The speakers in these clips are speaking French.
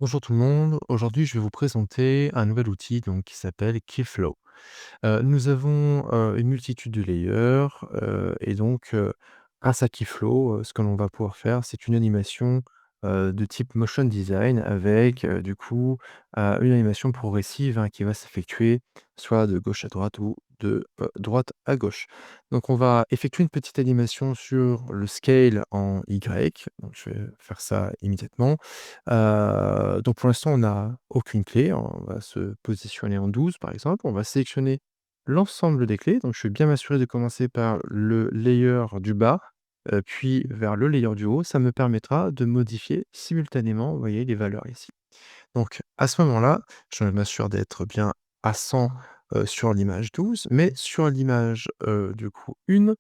Bonjour tout le monde, aujourd'hui je vais vous présenter un nouvel outil donc qui s'appelle Keyflow. Nous avons, une multitude de layers, et donc grâce à Keyflow, ce que l'on va pouvoir faire, c'est une animation, de type motion design avec, du coup, une animation progressive, hein, qui va s'effectuer soit de gauche à droite ou de, droite à gauche. Donc on va effectuer une petite animation sur le scale en Y, donc je vais faire ça immédiatement. Donc pour l'instant, on n'a aucune clé, on va se positionner en 12 par exemple. On va sélectionner l'ensemble des clés, donc je vais bien m'assurer de commencer par le layer du bas, puis vers le layer du haut. Ça me permettra de modifier simultanément, vous voyez, les valeurs ici. Donc à ce moment-là, je m'assure d'être bien à 100, sur l'image 12, mais sur l'image, du coup 1,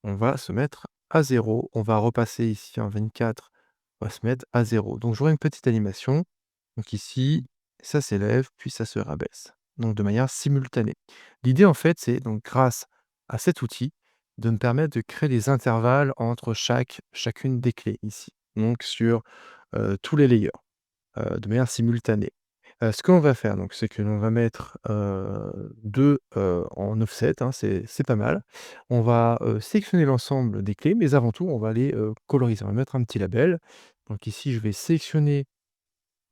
on va se mettre à 0. On va repasser ici en 24, on va se mettre à 0. Donc j'aurai une petite animation. Donc ici, ça s'élève, puis ça se rabaisse, donc de manière simultanée. L'idée en fait, c'est donc grâce à cet outil, de me permettre de créer des intervalles entre chacune des clés ici, donc sur, tous les layers, de manière simultanée. Ce que l'on va faire donc, c'est que l'on va mettre, 2, en offset, hein, c'est pas mal. On va, sélectionner l'ensemble des clés, mais avant tout, on va les, coloriser. On va mettre un petit label. Donc ici, je vais sélectionner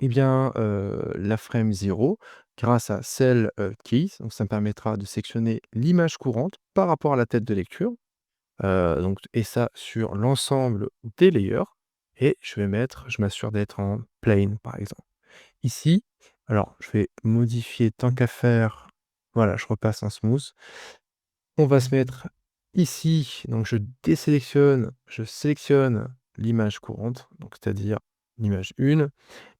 eh bien, la frame 0 grâce à Cell, Keys, donc ça me permettra de sélectionner l'image courante par rapport à la tête de lecture, donc et ça sur l'ensemble des layers et je m'assure d'être en plane, par exemple. Ici, alors je vais modifier tant qu'à faire, voilà, je repasse en smooth. On va se mettre ici, donc je sélectionne l'image courante, donc c'est-à-dire l'image 1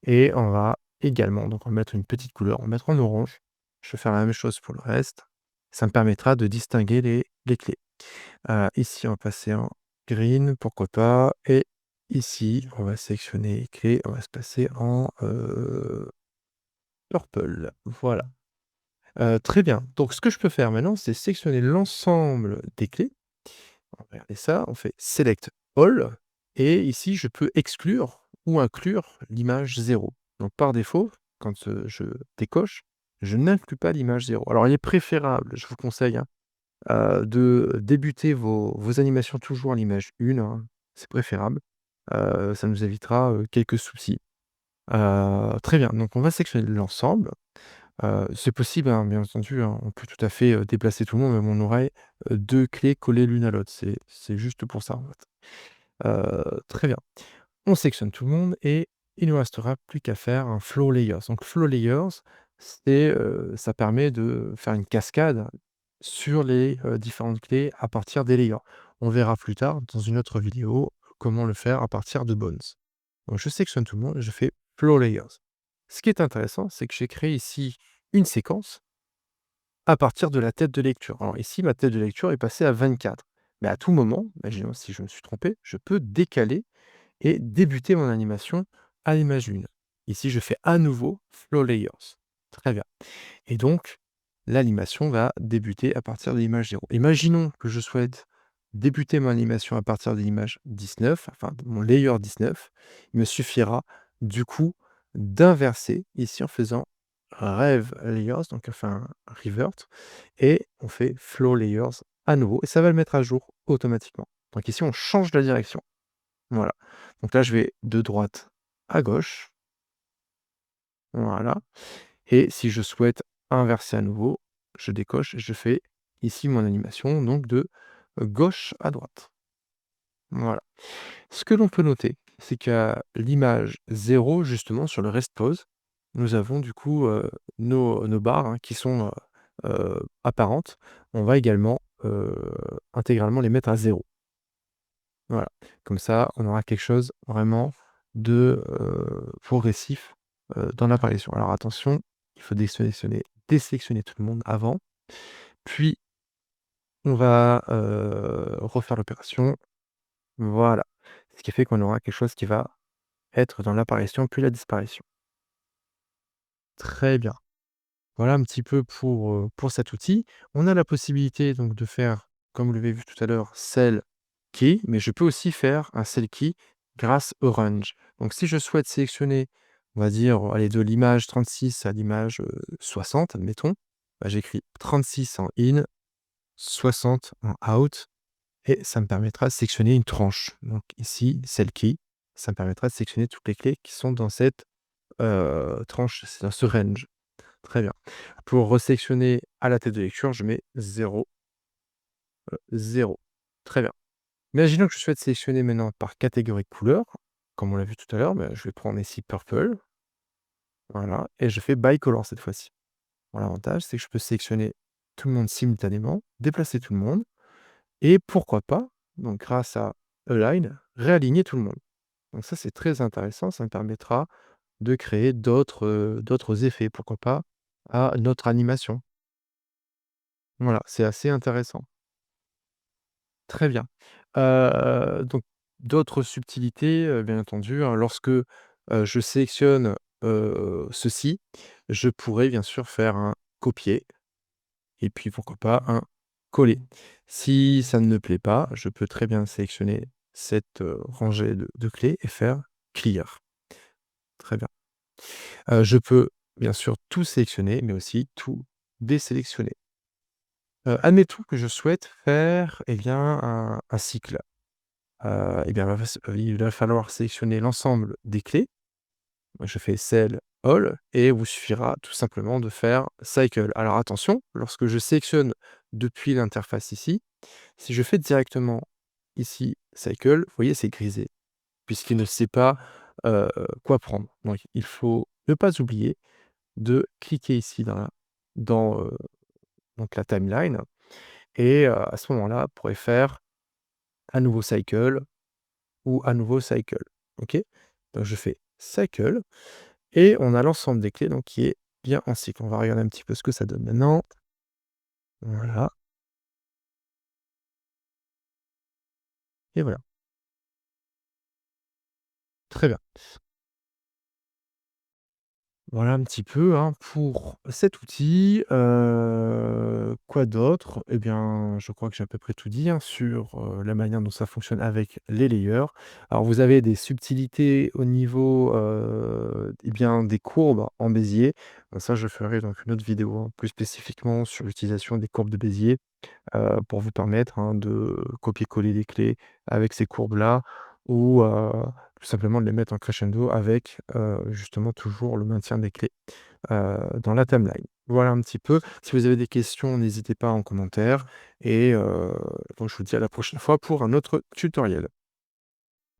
et on va également donc on va mettre une petite couleur, on va mettre en orange. Je vais faire la même chose pour le reste. Ça me permettra de distinguer les clés. Ici, on va passer en green, pourquoi pas et ici, on va sélectionner les clés, on va se passer en, purple. Voilà. Très bien. Donc ce que je peux faire maintenant, c'est sélectionner l'ensemble des clés. On va regarder ça, on fait select all et ici je peux exclure ou inclure l'image 0. Donc par défaut, quand, je décoche, je n'inclus pas l'image 0. Alors il est préférable, je vous conseille, hein, de débuter vos animations toujours à l'image 1, hein, c'est préférable. Ça nous évitera, quelques soucis. Très bien, donc on va sélectionner l'ensemble. C'est possible, hein, bien entendu, hein, on peut tout à fait, déplacer tout le monde, même on aurait, 2 clés collées l'une à l'autre. C'est juste pour ça, en fait. Très bien. On sélectionne tout le monde et il ne nous restera plus qu'à faire un flow layers. Donc flow layers, ça permet de faire une cascade sur les, différentes clés à partir des layers. On verra plus tard dans une autre vidéo comment le faire à partir de bones. Donc je sélectionne tout le monde et je fais flow layers. Ce qui est intéressant, c'est que j'ai créé ici une séquence à partir de la tête de lecture. Alors ici, ma tête de lecture est passée à 24. Mais à tout moment, imaginons si je me suis trompé, je peux décaler et débuter mon animation à l'image 1. Ici, je fais à nouveau Flow Layers. Très bien. Et donc, l'animation va débuter à partir de l'image 0. Imaginons que je souhaite débuter mon animation à partir de l'image 19, enfin de mon layer 19. Il me suffira du coup d'inverser ici en faisant Rev Layers, donc enfin Revert, et on fait Flow Layers à nouveau, et ça va le mettre à jour automatiquement. Donc ici, on change la direction. Voilà. Donc là, je vais de droite à gauche. Voilà. Et si je souhaite inverser à nouveau, je décoche et je fais ici mon animation donc de gauche à droite. Voilà. Ce que l'on peut noter, c'est qu'à l'image 0 justement sur le rest pose, nous avons du coup, nos barres, hein, qui sont, apparentes. On va également, intégralement les mettre à 0. Voilà. Comme ça, on aura quelque chose vraiment de, progressif, dans l'apparition. Alors attention, il faut désélectionner tout le monde avant, puis on va, refaire l'opération. Voilà. Ce qui fait qu'on aura quelque chose qui va être dans l'apparition, puis la disparition. Très bien. Voilà un petit peu pour cet outil. On a la possibilité donc de faire, comme vous l'avez vu tout à l'heure, Cell Key, mais je peux aussi faire un Cell Key grâce Orange. Donc si je souhaite sélectionner on va dire, allez, de l'image 36 à l'image, 60, admettons, bah, j'écris 36 en in, 60 en out et ça me permettra de sectionner une tranche. Donc ici, celle qui, ça me permettra de sectionner toutes les clés qui sont dans cette, tranche, c'est dans ce range. Très bien. Pour resectionner à la tête de lecture, je mets 0, 0. Très bien. Imaginons que je souhaite sélectionner maintenant par catégorie de couleur, comme on l'a vu tout à l'heure, bah, je vais prendre ici purple, voilà, et je fais by color cette fois-ci. Bon, l'avantage, c'est que je peux sélectionner tout le monde simultanément, déplacer tout le monde et pourquoi pas, donc grâce à Align, réaligner tout le monde. Donc ça, c'est très intéressant, ça me permettra de créer d'autres effets, pourquoi pas, à notre animation. Voilà, c'est assez intéressant. Très bien. Donc d'autres subtilités, bien entendu, hein, lorsque, je sélectionne, ceci, je pourrais bien sûr faire un copier et puis pourquoi pas un coller. Si ça ne me plaît pas, je peux très bien sélectionner cette, rangée de clés et faire clear. Très bien. Je peux bien sûr tout sélectionner, mais aussi tout désélectionner. Admettons que je souhaite faire, eh bien, un cycle. Et bien, il va falloir sélectionner l'ensemble des clés. Moi, je fais Cell All et il vous suffira tout simplement de faire Cycle. Alors attention, lorsque je sélectionne depuis l'interface ici, si je fais directement ici Cycle, vous voyez, c'est grisé puisqu'il ne sait pas, heu, quoi prendre. Donc il faut ne pas oublier de cliquer ici dans donc la timeline et à ce moment-là, vous pourrez faire à nouveau Cycle ou à nouveau Cycle. OK? Donc je fais Cycle et on a l'ensemble des clés donc qui est bien en cycle. On va regarder un petit peu ce que ça donne maintenant. Voilà et voilà. Très bien. Voilà un petit peu, hein, pour cet outil. Quoi d'autre? Eh bien, je crois que j'ai à peu près tout dit, hein, sur, la manière dont ça fonctionne avec les layers. Alors vous avez des subtilités au niveau, eh bien, des courbes en Bézier. Ça, je ferai donc une autre vidéo, hein, plus spécifiquement sur l'utilisation des courbes de Bézier. Pour vous permettre, hein, de copier-coller les clés avec ces courbes-là ou, tout simplement de les mettre en crescendo avec, justement toujours le maintien des clés, dans la timeline. Voilà un petit peu. Si vous avez des questions, n'hésitez pas en commentaire et donc je vous dis à la prochaine fois pour un autre tutoriel.